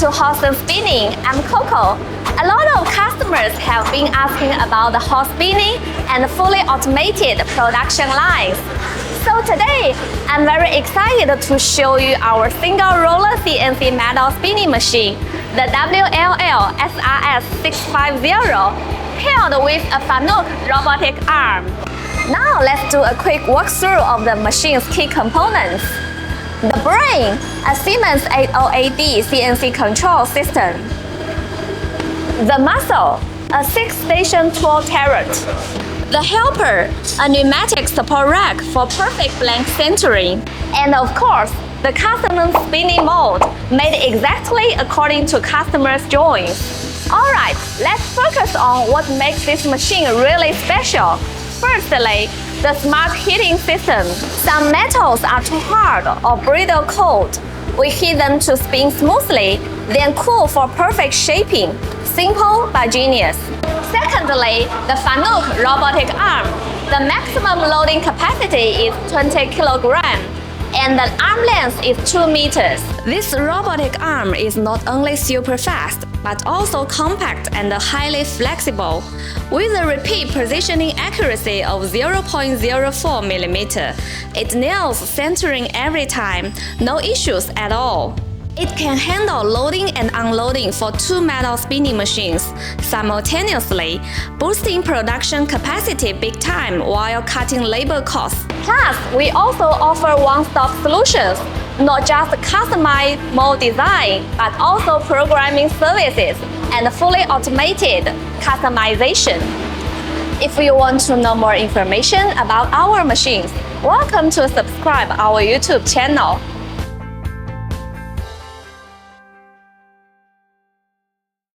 to Hoston Spinning. I'm Coco. A lot of customers have been asking about the hot spinning and fully automated production lines. So today, I'm very excited to show you our single roller CNC metal spinning machine, the WLL-SRS650, paired with a Fanuc robotic arm. Now let's do a quick walkthrough of the machine's key components. The brain, a Siemens 808D CNC control system. The muscle, a 6-station tool turret. The helper, a pneumatic support rack for perfect blank centering. And of course, the custom spinning mold, made exactly according to customers' drawings. Alright, let's focus on what makes this machine really special. Firstly, the smart heating system. Some metals are too hard or brittle cold. We heat them to spin smoothly, then cool for perfect shaping. Simple but genius. Secondly, the Fanuc robotic arm. The maximum loading capacity is 20 kilograms, and the arm length is 2 meters. This robotic arm is not only super fast, but also compact and highly flexible. With a repeat positioning accuracy of 0.04 millimeter, it nails centering every time, no issues at all. It can handle loading and unloading for 2 metal spinning machines simultaneously, boosting production capacity big time while cutting labor costs. Plus, we also offer one-stop solutions, not just customized mold design, but also programming services and fully automated customization. If you want to know more information about our machines, welcome to subscribe our YouTube channel.